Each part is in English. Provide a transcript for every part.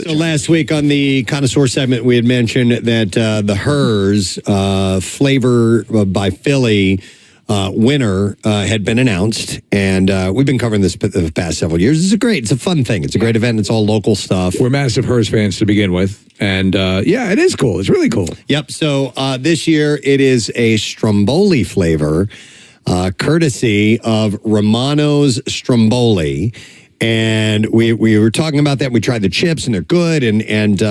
So last week on the Connoisseur segment, we had mentioned that the Herr's flavor by Philly winner had been announced, and we've been covering this for the past several years. It's a fun thing. It's a great event. It's all local stuff. We're massive Herr's fans to begin with, and yeah, it is cool. It's really cool. Yep. So this year it is a Stromboli flavor, courtesy of Romano's Stromboli. And we were talking about that. We tried the chips, and they're good. And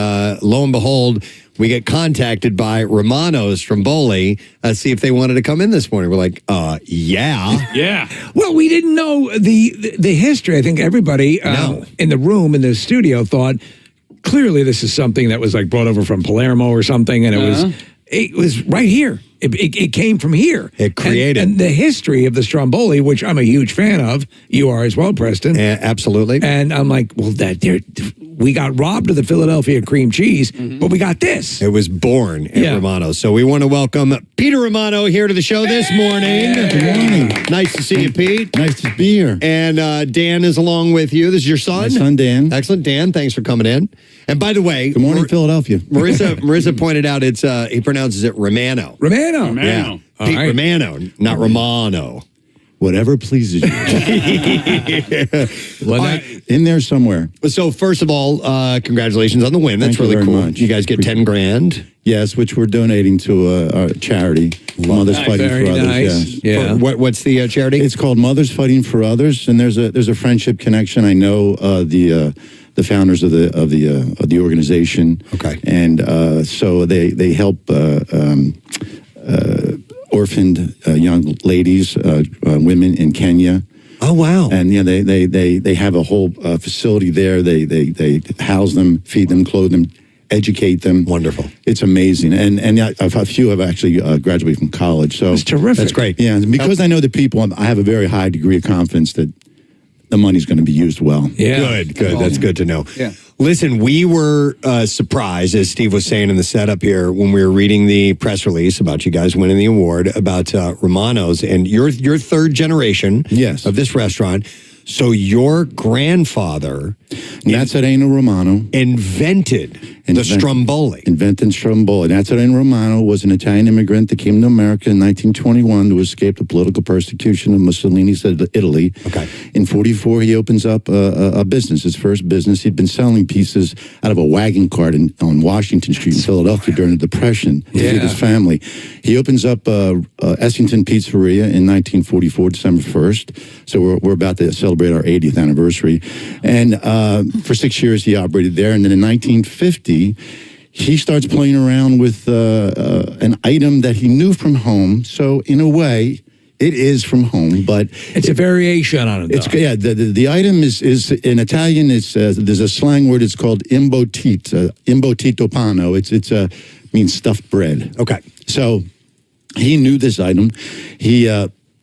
lo and behold, we get contacted by Romano's Stromboli, see if they wanted to come in this morning. We're like, yeah. Yeah. Well, we didn't know the history. I think everybody in the room, in the studio, thought, clearly this is something that was like brought over from Palermo or something, and it was right here. It came from here. It created. And the history of the Stromboli, which I'm a huge fan of. You are as well, Preston. Absolutely. And I'm like, well, we got robbed of the Philadelphia cream cheese, but we got this. It was born at Romano. So we want to welcome Peter Romano here to the show this morning. Good morning. Nice to see you, Pete. Nice to be here. And Dan is along with you. This is your son? My son, Dan. Excellent. Dan, thanks for coming in. And by the way, good morning, Philadelphia. Marissa pointed out he pronounces it Romano. Romano. Yeah. Pete right. Romano, not Romano. Whatever pleases you. In there somewhere. So first of all, congratulations on the win. That's Thank really you very cool. much. You guys get $10,000. Yes, which we're donating to our charity, Mothers Fighting for Others. Nice. Yes. Yeah. What's the charity? It's called Mothers Fighting for Others, and there's a friendship connection. I know the founders of the organization. Okay. And so they help orphaned young ladies, women in Kenya. Oh wow! And yeah, they have a whole facility there. They house them, feed them, clothe them, educate them. Wonderful. It's amazing. And a few have actually graduated from college. So it's terrific. That's great. Yeah, because I know the people, I have a very high degree of confidence that the money's going to be used well. Yeah. Good. That's good to know. Yeah. Listen, we were surprised, as Steve was saying in the setup here, when we were reading the press release about you guys winning the award about Romano's, and you're third generation of this restaurant. So your grandfather, Nazareno Romano, invented the Stromboli. Invented Stromboli. Nazareno Romano was an Italian immigrant that came to America in 1921 to escape the political persecution of Mussolini's Italy. Okay. In 1944, he opens up a business, his first business. He'd been selling pieces out of a wagon cart on Washington Street in Philadelphia during the Depression to feed his family. He opens up Essington Pizzeria in 1944, December 1st. So we're about to celebrate our 80th anniversary. And for 6 years, he operated there. And then in 1950, he starts playing around with an item that he knew from home. So in a way, it is from home, but it's a variation on it. Yeah, the item is in Italian. It's there's a slang word. It's called imbotito pano. It means stuffed bread. Okay, so he knew this item. He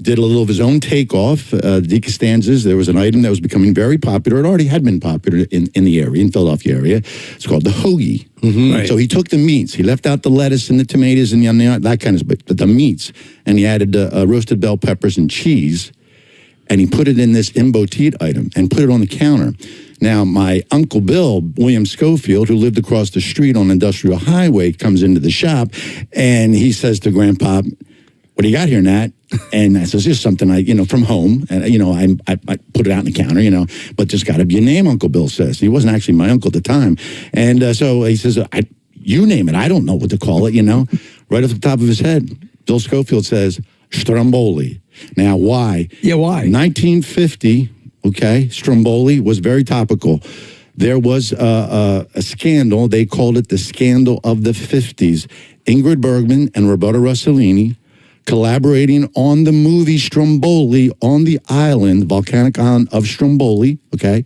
did a little of his own takeoff. Di Costanza's, there was an item that was becoming very popular. It already had been popular in the area, in Philadelphia area. It's called the hoagie. Mm-hmm. Right. So he took the meats. He left out the lettuce and the tomatoes and that kind of stuff, but the meats. And he added roasted bell peppers and cheese. And he put it in this imbotito item and put it on the counter. Now, my Uncle Bill, William Schofield, who lived across the street on Industrial Highway, comes into the shop, and he says to Grandpa, "What do you got here, Nat?" And I says, "Just something from home." And, I put it out on the counter, but there's got to be a name, Uncle Bill says. He wasn't actually my uncle at the time. And so he says, "You name it. I don't know what to call it, Right off the top of his head, Bill Schofield says, Stromboli. Now, why? Yeah, why? 1950, okay, Stromboli was very topical. There was a scandal. They called it the scandal of the 50s. Ingrid Bergman and Roberta Rossellini collaborating on the movie Stromboli on the island, volcanic island of Stromboli, okay,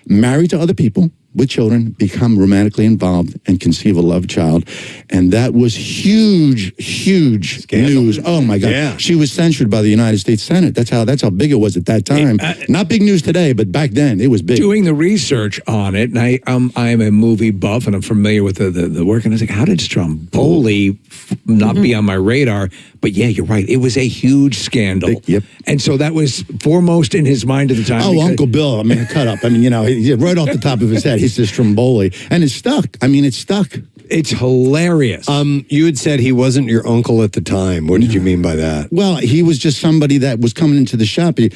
married to other people with children, become romantically involved and conceive a love child. And that was huge news. Oh my God. Yeah. She was censured by the United States Senate. That's how big it was at that time. Not big news today, but back then it was big. Doing the research on it, and I am a movie buff and I'm familiar with the work, and I was like, how did Stromboli not be on my radar? But yeah, you're right. It was a huge scandal. Yep. And so that was foremost in his mind at the time. Oh, because- Uncle Bill. I mean, cut up. I mean, right off the top of his head, he says Stromboli. And it's stuck. I mean, it's stuck. It's hilarious. You had said he wasn't your uncle at the time. What did you mean by that? Well, he was just somebody that was coming into the shop. He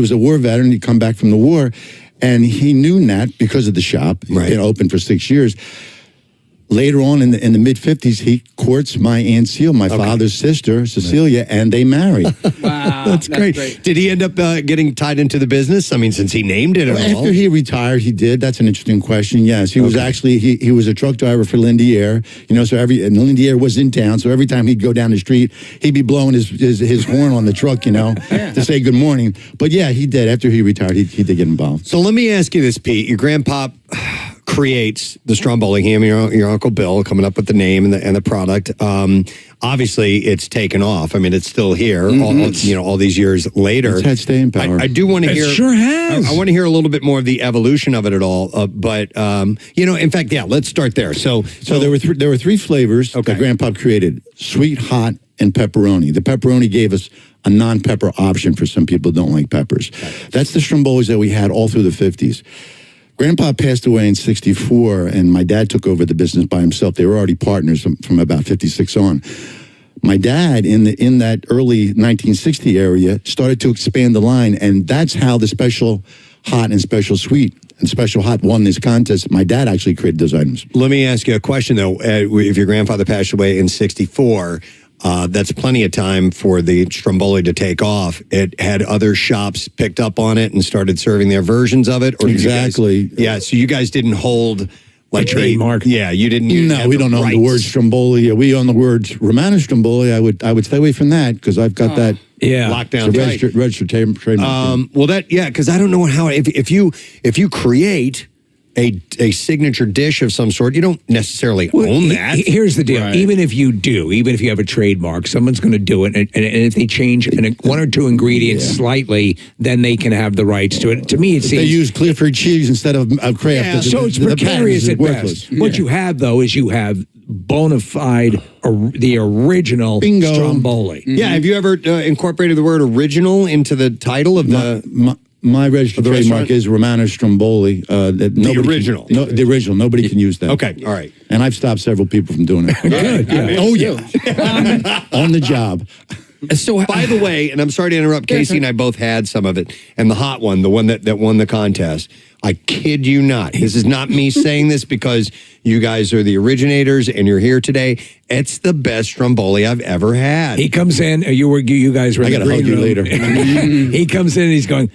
was a war veteran. He'd come back from the war. And he knew Nat because of the shop. Right. He'd been open for 6 years. Later on in the mid-50s, he courts my Aunt Seal, my father's sister, Cecilia, and they marry. Wow. That's great. Did he end up getting tied into the business? I mean, since he named it at all? After he retired, he did. That's an interesting question. Yes, he was actually, he was a truck driver for Lindier. So and Lindier was in town, so every time he'd go down the street, he'd be blowing his horn on the truck, to say good morning. But yeah, he did. After he retired, he did get involved. So let me ask you this, Pete. Your grandpa creates the Stromboli, him, your Uncle Bill, coming up with the name and the product. Obviously, it's taken off. I mean, it's still here, all these years later. It's had staying power. I do want to hear. It sure has. I want to hear a little bit more of the evolution of it all. But in fact, let's start there. So there were three flavors that Grandpa created: sweet, hot, and pepperoni. The pepperoni gave us a non-pepper option for some people who don't like peppers. That's the Strombolis that we had all through the 50s. Grandpa passed away in 64, and my dad took over the business by himself. They were already partners from about 56 on. My dad, in that early 1960 area, started to expand the line, and that's how the Special Hot and Special Sweet and Special Hot won this contest. My dad actually created those items. Let me ask you a question, though. If your grandfather passed away in 64... that's plenty of time for the Stromboli to take off. It had other shops picked up on it and started serving their versions of it. Or exactly. So you guys didn't hold like trademark. You didn't. No, we don't own the word Stromboli. We own the word Romano Stromboli. I would stay away from that because I've got that. Lockdown. Registered trademark. Because I don't know how if you create a signature dish of some sort, you don't necessarily own that. Here's the deal. Right. Even if you have a trademark, someone's going to do it. And if they change one or two ingredients slightly, then they can have the rights to it. To me, it seems... They use Clifford cheese instead of Kraft. Yeah, so it's precarious at best. What you have, though, is you have bona fide, the original Bingo. Stromboli. Mm-hmm. Yeah, have you ever incorporated the word original into the title of My registered trademark is Romano Stromboli. The original. The original. Nobody can use that. Okay, all right. And I've stopped several people from doing it. Good. On the job. So, by the way, and I'm sorry to interrupt, Casey and I both had some of it, and the hot one, the one that won the contest, I kid you not. This is not me saying this because you guys are the originators and you're here today. It's the best Stromboli I've ever had. He comes in, you guys were in the green room. I got to hug you later. He comes in and he's going,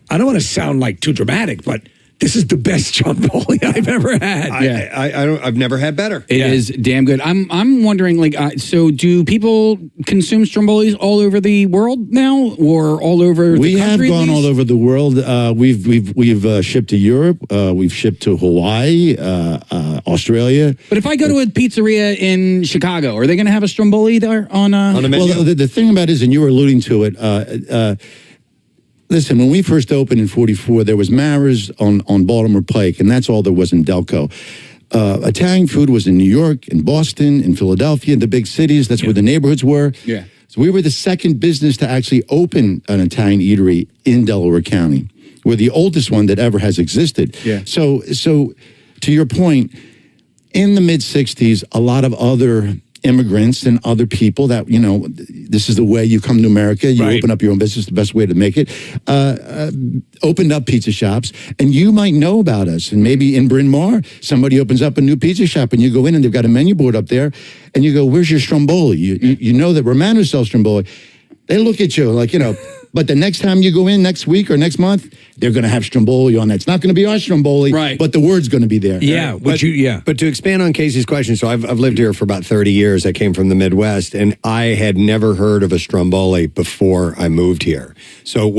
I don't want to sound like too dramatic, but this is the best Stromboli I've ever had. I've never had better. It is damn good. I'm wondering, so do people consume Strombolis all over the world now, or all over we the country? We have gone all over the world. We've shipped to Europe. We've shipped to Hawaii, Australia. But if I go to a pizzeria in Chicago, are they going to have a Stromboli there on the menu? Well, the thing about it is, and you were alluding to it. Listen, when we first opened in 44, there was Mara's on Baltimore Pike, and that's all there was in Delco. Italian food was in New York, in Boston, in Philadelphia, in the big cities. That's where the neighborhoods were. Yeah. So we were the second business to actually open an Italian eatery in Delaware County. We're the oldest one that ever has existed. Yeah. So to your point, in the mid-'60s, a lot of other immigrants and other people that, this is the way you come to America. You open up your own business, the best way to make it. Opened up pizza shops, and you might know about us. And maybe in Bryn Mawr, somebody opens up a new pizza shop, and you go in, and they've got a menu board up there, and you go, "Where's your Stromboli?" You know that Romano sells Stromboli. They look at you like, but the next time you go in next week or next month, they're going to have Stromboli on that. It's not going to be our Stromboli, but the word's going to be there. Yeah, but to expand on Casey's question, so I've lived here for about 30 years. I came from the Midwest, and I had never heard of a Stromboli before I moved here. So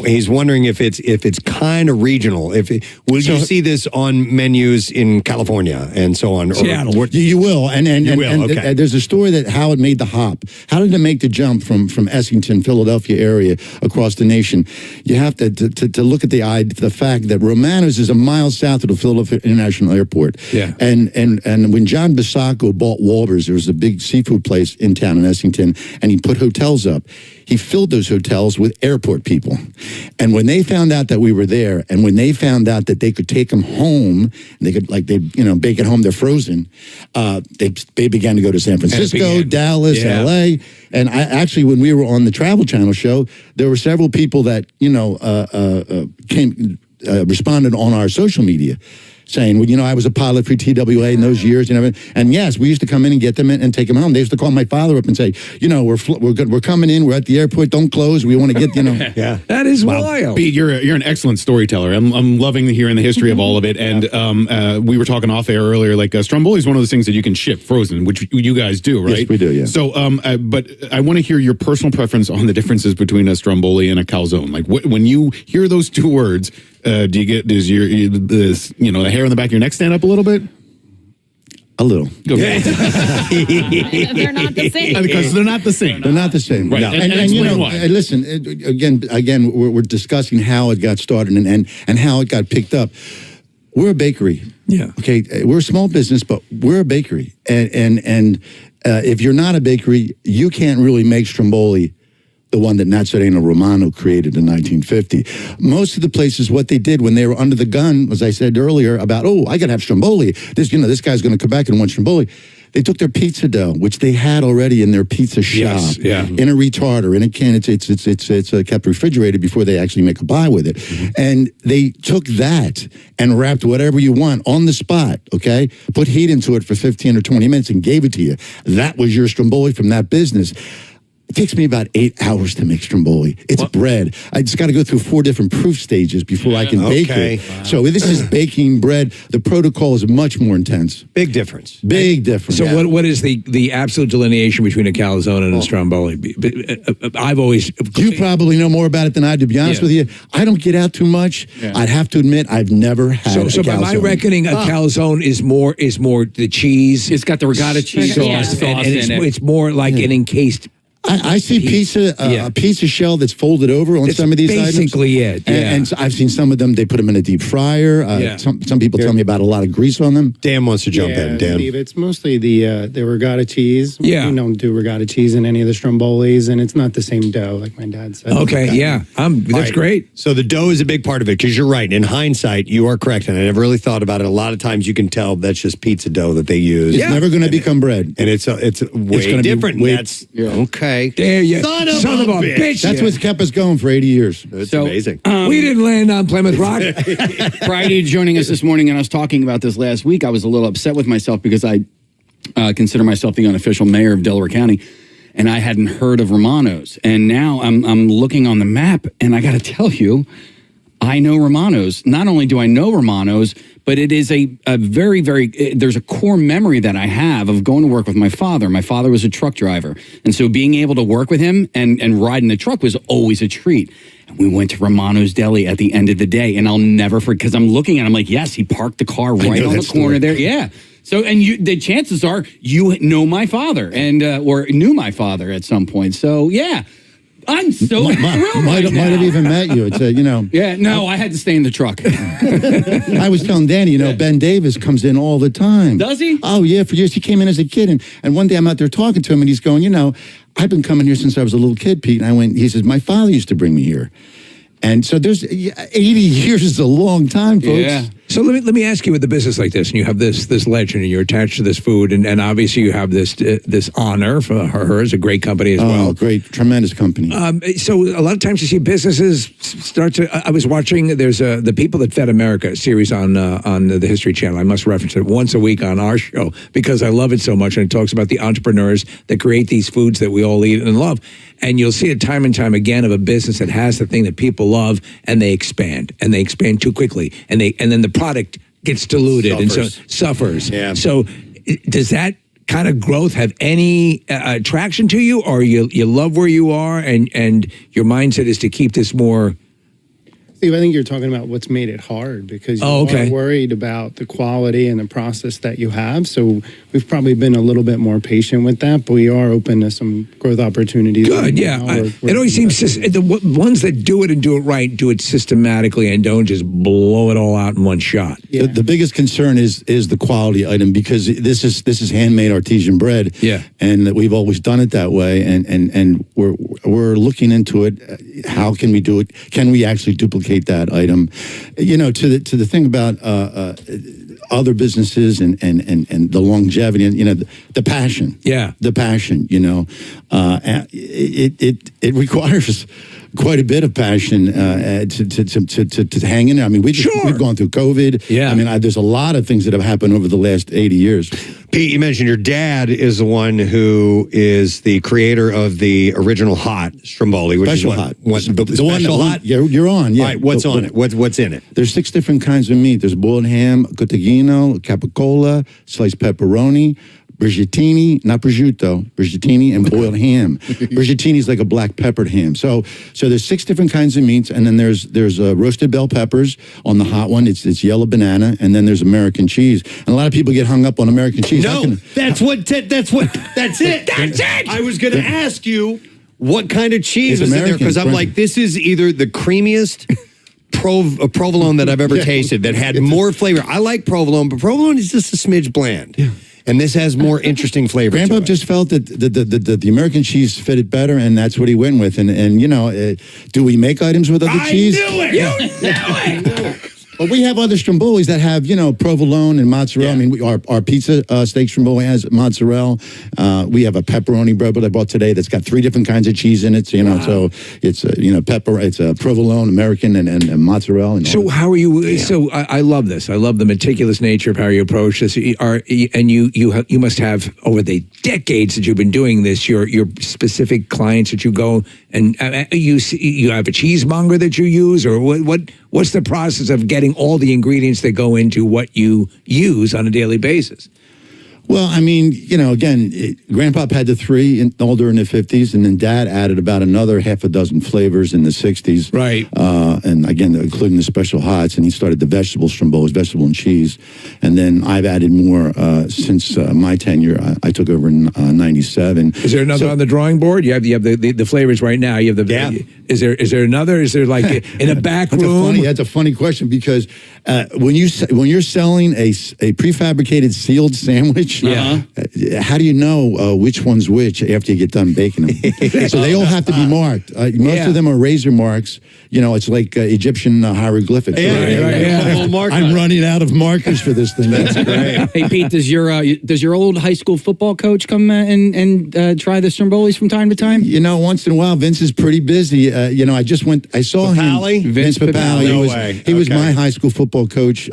he's wondering if it's kind of regional. Will you see this on menus in California and so on? Seattle. You will, and okay. There's a story that how it made the hop. How did it make the jump from Essington, Philadelphia area across the nation. You have to look at the fact that Romano's is a mile south of the Philadelphia International Airport. Yeah. And when John Bisacco bought Walber's, there was a big seafood place in town in Essington, and he put hotels up. He filled those hotels with airport people. And when they found out that we were there, and when they found out that they could take them home, they could bake at home, they're frozen, they began to go to San Francisco, Dallas, LA. And actually, when we were on the Travel Channel show, there were several people that, responded on our social media saying, well, I was a pilot for TWA in those years, and yes, we used to come in and get them and take them home. They used to call my father up and say, we're good, we're coming in, we're at the airport, don't close, we want to get, Yeah, that is wild. Pete, you're an excellent storyteller. I'm loving hearing the history of all of it. And we were talking off air earlier, like Stromboli is one of those things that you can ship frozen, which you guys do, right? Yes, we do, yeah. So, but I want to hear your personal preference on the differences between a Stromboli and a calzone. Like when you hear those two words, does the hair on the back of your neck stand up a little bit? A little. Okay. They're not the same. Because they're not the same. They're not the same. Right. No. And explain why. Listen, again, we're discussing how it got started and how it got picked up. We're a bakery. Yeah. Okay. We're a small business, but we're a bakery. And if you're not a bakery, you can't really make Stromboli the one that Nazareno Romano created in 1950. Most of the places, what they did when they were under the gun, as I said earlier, about, I got to have Stromboli. This guy's going to come back and want Stromboli. They took their pizza dough, which they had already in their pizza shop, in a retarder, in a can. It's kept refrigerated before they actually make a pie with it. Mm-hmm. And they took that and wrapped whatever you want on the spot, okay? Put heat into it for 15 or 20 minutes and gave it to you. That was your Stromboli from that business. It takes me about 8 hours to make Stromboli. It's bread. I just got to go through 4 different proof stages before I can bake it. Wow. So this is baking bread. The protocol is much more intense. Big difference. Big difference. So what is the absolute delineation between a calzone and a Stromboli? I've always... You probably know more about it than I do, to be honest with you. I don't get out too much. Yeah. I'd have to admit, I've never had a calzone. So by my reckoning, a calzone is more the cheese. It's got the regatta cheese sauce, and it's more like an encased... I see a pizza shell that's folded over on some of these items. Basically it, yeah. And I've seen some of them, they put them in a deep fryer. Some people tell me about a lot of grease on them. Dan wants to jump in. Dan. Steve, it's mostly the regatta cheese. Yeah. We don't do regatta cheese in any of the Strombolis, and it's not the same dough, like my dad said. Okay, that's great. So the dough is a big part of it, because you're right. In hindsight, you are correct, and I never really thought about it. A lot of times you can tell that's just pizza dough that they use. It's never going to become bread. And it's way different. Okay. There you Son of a bitch. That's what's kept us going for 80 years. It's amazing. We didn't land on Plymouth Rock. Prior to joining us this morning, and I was talking about this last week, I was a little upset with myself because I consider myself the unofficial mayor of Delaware County, and I hadn't heard of Romano's. And now I'm looking on the map, and I got to tell you, I know Romano's. Not only do I know Romano's, but it is a very, very, there's a core memory that I have of going to work with my father. My father was a truck driver. And so being able to work with him and ride in the truck was always a treat. And we went to Romano's Deli at the end of the day. And I'll never forget, because I'm looking at it, I'm like, yes, he parked the car right on the corner there. Yeah. So, and the chances are you know my father and or knew my father at some point. So, yeah. I'm so thrilled might have even met you. It's Yeah, no, I had to stay in the truck. I was telling Danny, Ben Davis comes in all the time. Does he? Oh, yeah, for years. He came in as a kid, and one day I'm out there talking to him, and he's going, I've been coming here since I was a little kid, Pete. And he says, my father used to bring me here. And so there's 80 years is a long time, folks. Yeah. So let me ask you, with a business like this, and you have this legend, and you're attached to this food, and obviously you have this honor for Herr is a great company as well. Great, tremendous company. So a lot of times you see businesses start to. I was watching. There's the People That Fed America series on the History Channel. I must reference it once a week on our show because I love it so much, and it talks about the entrepreneurs that create these foods that we all eat and love. And you'll see it time and time again of a business that has the thing that people love, and they expand too quickly, and then the product gets diluted and so suffers. Yeah. So does that kind of growth have any attraction to you, or you love where you are and your mindset is to keep this more Steve, I think you're talking about what's made it hard because you okay. are worried about the quality and the process that you have. So we've probably been a little bit more patient with that, but we are open to some growth opportunities. Good, yeah. It always seems the ones that do it and do it right do it systematically and don't just blow it all out in one shot. Yeah. The biggest concern is the quality item because this is handmade artesian bread. Yeah. And we've always done it that way, and we're looking into it. How can we do it? Can we actually duplicate that item? You know, to the thing about other businesses and the longevity and the passion. Yeah. The passion. It requires quite a bit of passion to hang in there. I mean, we've gone through COVID. Yeah. I mean, there's a lot of things that have happened over the last 80 years. Pete, you mentioned your dad is the one who is the creator of the original hot Stromboli, which Special is hot. the one hot. You're on. Yeah. All right, what's on it? What's in it? There's 6 different kinds of meat. There's boiled ham, cottaglino, capicola, sliced pepperoni, Brigittini, not prosciutto, Brigittini, and boiled ham. Brigittini is like a black peppered ham. So there's 6 different kinds of meats, and then there's roasted bell peppers on the hot one. It's yellow banana, and then there's American cheese. And a lot of people get hung up on American cheese. No, that's it. That's it. I was going to ask you what kind of cheese It's was in there American, because I'm right. like, this is either the creamiest provolone that I've ever tasted that had more flavor. I like provolone, but provolone is just a smidge bland. Yeah. And this has more interesting flavor. Grandpa to it. just felt that the American cheese fitted better, and that's what he went with. And do we make items with other cheese? I knew it. You knew it. But we have other Strombolis that have, provolone and mozzarella. Yeah. I mean, our pizza steak Stromboli has mozzarella. We have a pepperoni bread that I bought today that's got 3 different kinds of cheese in it. So, so it's, pepper, it's a provolone, American, and mozzarella. And So how are you? So I love this. I love the meticulous nature of how you approach this. You must have over the decades that you've been doing this. Your specific clients that you go and you have a cheesemonger that you use, or what's the process of getting all the ingredients that go into what you use on a daily basis? Well, I mean, again, Grandpa had the 3 all during the 50s, and then Dad added about another half a dozen flavors in the 60s. Right. And again, including the special hots, and he started the vegetable Strombolis, vegetable and cheese. And then I've added more since my tenure. I took over in 97. Is there another on the drawing board? You have the flavors right now. You have the. Yeah. Is there another? Is there like in a back room? That's a funny question because when you're selling a prefabricated sealed sandwich, how do you know which one's which after you get done baking them? So they all have to be marked. Most of them are razor marks. It's like Egyptian hieroglyphics. I'm running out of markers for this thing. That's great. Hey Pete, does your old high school football coach come and try the Strombolis from time to time? Once in a while, Vince is pretty busy. I saw Papali? him. Vince Papali. No He was way. he was my high school football coach.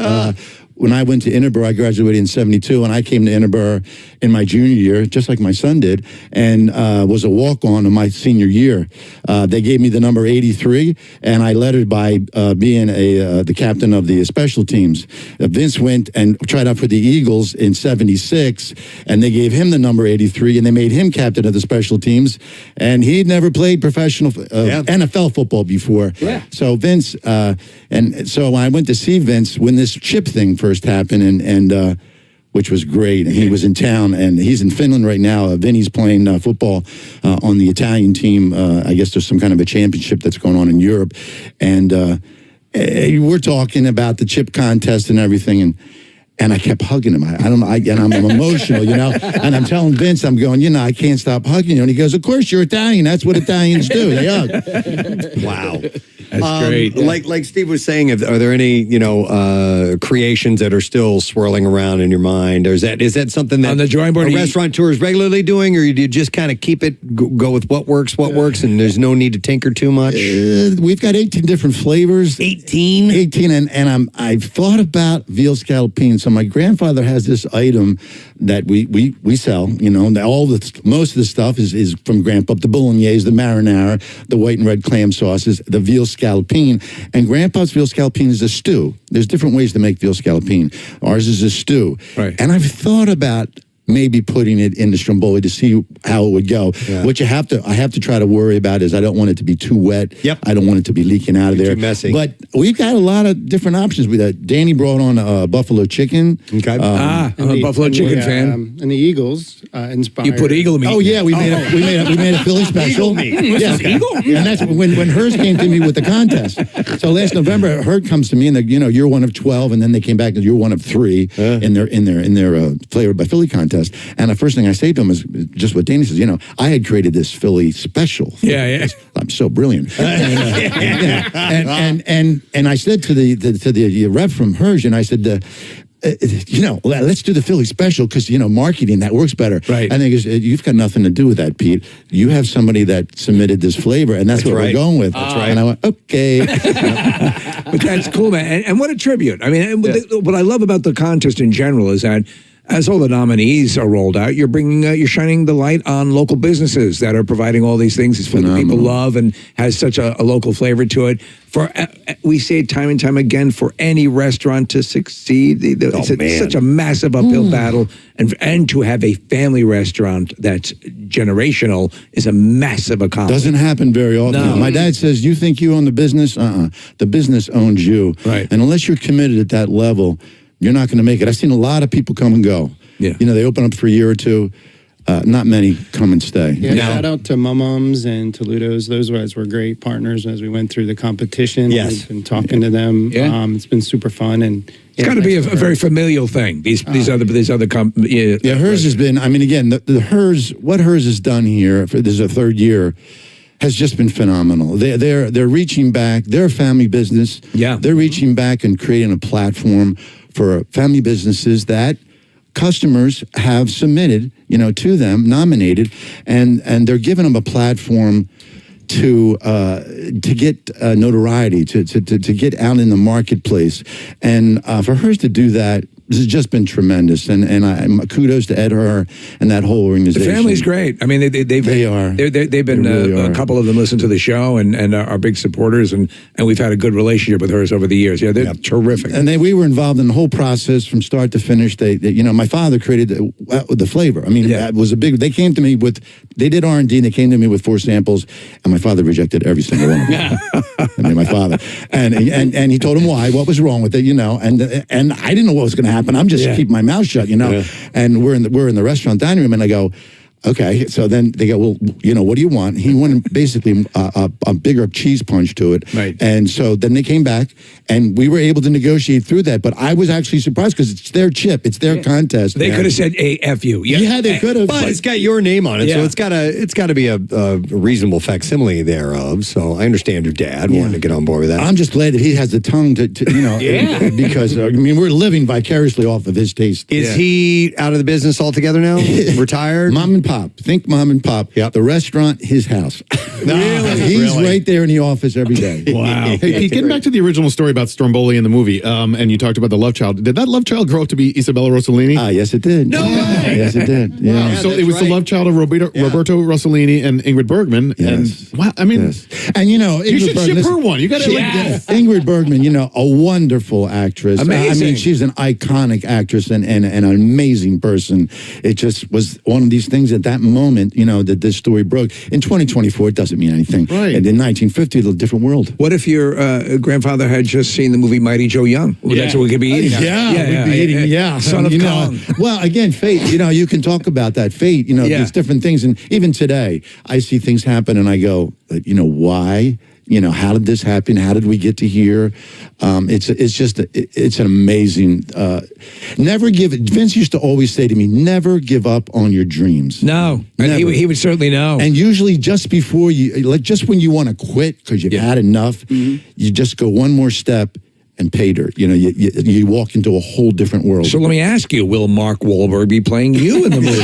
When I went to Innerborough, I graduated in 72, and I came to Innerborough in my junior year, just like my son did, and was a walk-on in my senior year. They gave me the number 83, and I lettered by being the captain of the special teams. Vince went and tried out for the Eagles in 76, and they gave him the number 83, and they made him captain of the special teams, and he'd never played professional NFL football before. Yeah. So Vince, and so I went to see Vince when this chip thing first happened, and which was great. And he was in town, and he's in Finland right now. Vinny's playing football on the Italian team. I guess there's some kind of a championship that's going on in Europe, and we're talking about the chip contest and everything, and I kept hugging him. I don't know, and I'm emotional, and I'm telling Vince, I'm going, I can't stop hugging you. And he goes, of course, you're Italian. That's what Italians do. They hug. Wow. That's great. Like Steve was saying, are there any creations that are still swirling around in your mind, or is that something that on the drawing board a restaurateur is regularly doing, or do you just kind of keep it go with what works, and there's no need to tinker too much? We've got 18 different flavors. 18, and I've thought about veal scallopine. So my grandfather has this item that we sell. Most of the stuff is from Grandpa. The bolognese, the marinara, the white and red clam sauces, the veal scallopine. And Grandpa's veal scallopine is a stew. There's different ways to make veal scallopine. Ours is a stew. Right. And I've thought about maybe putting it in the Stromboli to see how it would go. Yeah. What I have to try to worry about is I don't want it to be too wet. Yep. I don't want it to be leaking out of there. Too messy. But we've got a lot of different options with that. Danny brought on buffalo chicken. Okay. I'm a buffalo chicken fan. And the Eagles inspired. You put eagle meat. Oh yeah, we made a Philly special. Yeah, and that's when Her's came to me with the contest. So last November, Her comes to me and you're one of 12, and then they came back and you're one of 3 in their flavored by Philly contest. And the first thing I say to him is just what Danny says. I had created this Philly special. Yeah. I'm so brilliant. And I said to the rep from Her's, and I said, let's do the Philly special because, marketing, that works better. Right. And he goes, you've got nothing to do with that, Pete. You have somebody that submitted this flavor, and that's what right. we're going with. That's right. And I went, okay. But that's cool, man. And what a tribute. I mean, what I love about the contest in general is that as all the nominees are rolled out, you're shining the light on local businesses that are providing all these things. It's food that people love and has such a local flavor to it. We say it time and time again, for any restaurant to succeed, it's such a massive uphill battle, and to have a family restaurant that's generational is a massive accomplishment. Doesn't happen very often. No. My dad says, you think you own the business? The business owns you. Right. And unless you're committed at that level, you're not going to make it. I've seen a lot of people come and go. Yeah. They open up for a year or two. Not many come and stay. Yeah, shout out to Mum-Mums and Toledo's. Those guys were great partners as we went through the competition. Yes. We've been talking to them. Yeah. It's been super fun. And It's got to be a very familial thing. These other companies. Yeah, Her's has been. I mean, again, what Her's has done here. This is a third year. Has just been phenomenal. They're reaching back. They're a family business. Yeah. They're reaching back and creating a platform for family businesses that customers have submitted, to them, nominated, and they're giving them a platform to get notoriety, to get out in the marketplace, and for Her's to do that. This has just been tremendous, and kudos to Ed Herr and that whole organization. The family's great. I mean, they've been. They've been. They really a are. couple of them listen to the show and are big supporters, and we've had a good relationship with Hers over the years. Yeah, they're terrific. And we were involved in the whole process from start to finish. My father created the flavor. I mean, that was a big. They came to me with. They did R&D. And they came to me with 4 samples, and my father rejected every single one of them. I mean, my father, and he told him why, what was wrong with it, and I didn't know what was going to happen. I'm just keeping my mouth shut, And we're in the restaurant dining room, and I go, okay. So then they go, well, what do you want? He wanted basically a bigger cheese punch to it. Right. And so then they came back, and we were able to negotiate through that. But I was actually surprised because it's their chip, it's their contest. They could have said AFU. Yeah, they could have. But it's got your name on it, so it's got to be a reasonable facsimile thereof. So I understand your dad wanting to get on board with that. I'm just glad that he has the tongue to because we're living vicariously off of his taste. Is he out of the business altogether now? Retired? Mom and pop. Think mom and pop. Yep. The restaurant, his house. Really? He's Really? right there in the office every day. Wow. Hey, Pete, getting back to the original story about Stromboli in the movie, and you talked about the love child. Did that love child grow up to be Isabella Rossellini? Yes, it did. No way! Yes, it did. Yeah. So it was the love child of Roberto Rossellini and Ingrid Bergman. Yes. And wow, I mean, And you Ingrid should Bergman, ship her one. You got to Ingrid Bergman, a wonderful actress. Amazing. I mean, she's an iconic actress and an amazing person. It just was one of these things at that moment, that this story broke. In 2024, it doesn't mean anything. Right. And in 1950, it's a different world. What if your grandfather had just seen the movie Mighty Joe Young? Well, that's what we could be eating. we'd be eating, Son of Kong. Well, again, fate, you can talk about that. Fate, there's different things. And even today, I see things happen and I go, why? How did this happen? How did we get to here? It's an amazing, Vince used to always say to me, never give up on your dreams. No. And he would certainly know. And usually just before just when you want to quit because you've had enough, you just go one more step and pay dirt. You walk into a whole different world. So let me ask you, will Mark Wahlberg be playing you in the movie?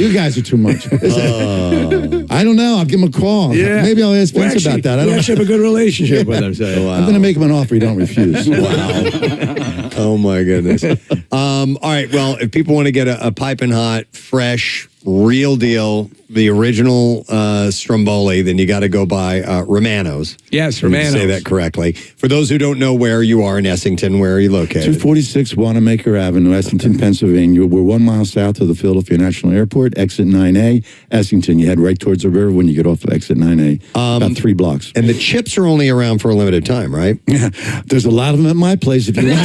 You guys are too much. I don't know. I'll give him a call. Yeah. Maybe I'll ask Vince about that. I We don't actually have a good relationship with him. So. I'm going to make him an offer he don't refuse. Oh my goodness. All right. Well, if people want to get a piping hot, fresh real deal, the original Stromboli, then you got to go by Romano's. Yes, Let me Romano's. say that correctly. For those who don't know where you are in Essington, where are you located? 246 Wanamaker Avenue, Essington, Pennsylvania. We're 1 mile south of the Philadelphia National Airport, exit 9A, Essington. You head right towards the river when you get off of exit 9A, about 3 blocks. And the chips are only around for a limited time, right? Yeah, there's a lot of them at my place if you want.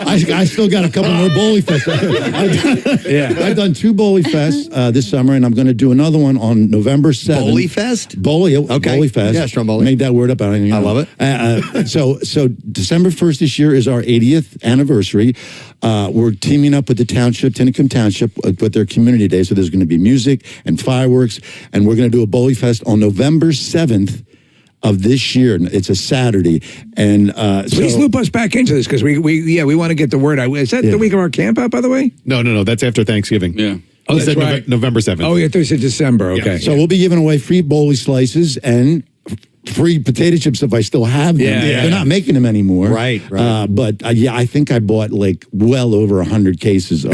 I still got a couple more Bowly Fests. I've done 2 Bowly Fests this summer, and I'm going to do another one on November 7th. Bowly Fest? Bowly, Okay. Bowly Fest. Yeah, Stromboli. Made that word up. I love it. So December 1st this year is our 80th anniversary. We're teaming up with the township, Tinicum Township, with their community day. So there's going to be music and fireworks, and we're going to do a Bowly Fest on November 7th. Of this year. It's a Saturday. And Please loop us back into this because we want to get the word out. Is that the week of our camp out, by the way? No. That's after Thanksgiving. Yeah. Oh, He that's said right. November 7th. Oh, yeah, Thursday, December. Okay. So we'll be giving away free Bowly slices and free potato chips if I still have them. Yeah. They're not making them anymore. Right. But I think I bought like well over 100 cases of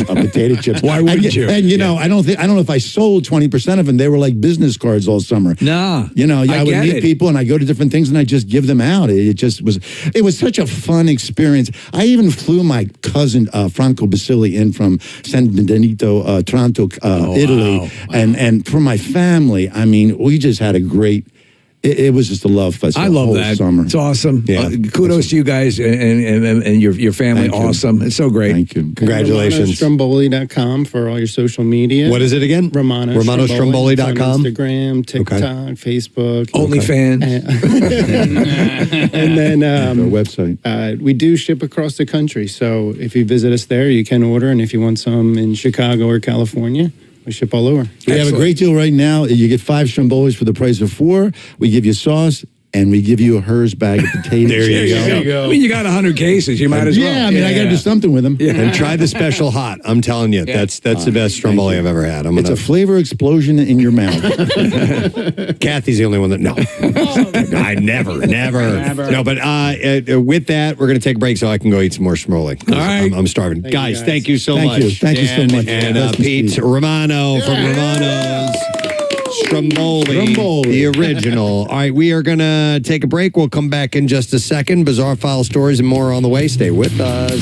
potato chips. Why wouldn't you? And you know, I don't know if I sold 20% of them. They were like business cards all summer. Nah, You know, I I would get meet it. people and I go to different things and I just give them out. It was such a fun experience. I even flew my cousin Franco Basili in from San Benedetto, Taranto, Italy, wow. and for my family. I mean, we just had a great. It was just a love fest. I the love whole that. Summer. It's awesome. Yeah. Kudos to you guys and your family. Thank you. Awesome. It's so great. Thank you. Congratulations. Stromboli.com for all your social media. What is it again? RomanoStromboli.com. RomanoStromboli.com. Instagram, TikTok, Facebook. OnlyFans. And then Our website. we do ship across the country. So if you visit us there, you can order. And if you want some in Chicago or California, we ship all over. We have a great deal right now. You get 5 Strombolis for the price of 4. We give you sauce, and we give you a Herr's bag of potatoes. There you go. I mean, you got 100 cases. You might as well. Yeah, I mean, I got to do something with them. And try the special hot. I'm telling you, that's the best Stromboli I've ever had. It's a flavor explosion in your mouth. Kathy's the only one that no. I never. No, but with that, we're going to take a break so I can go eat some more Stromboli. 'Cause All right. I'm starving. Guys, guys. thank you so Thank much. you. Thank you so Dan much. And Preston Pete Steve. Romano from Romano's Stromboli, the original. All right, we are going to take a break. We'll come back in just a second. Bizarre File stories and more on the way. Stay with us.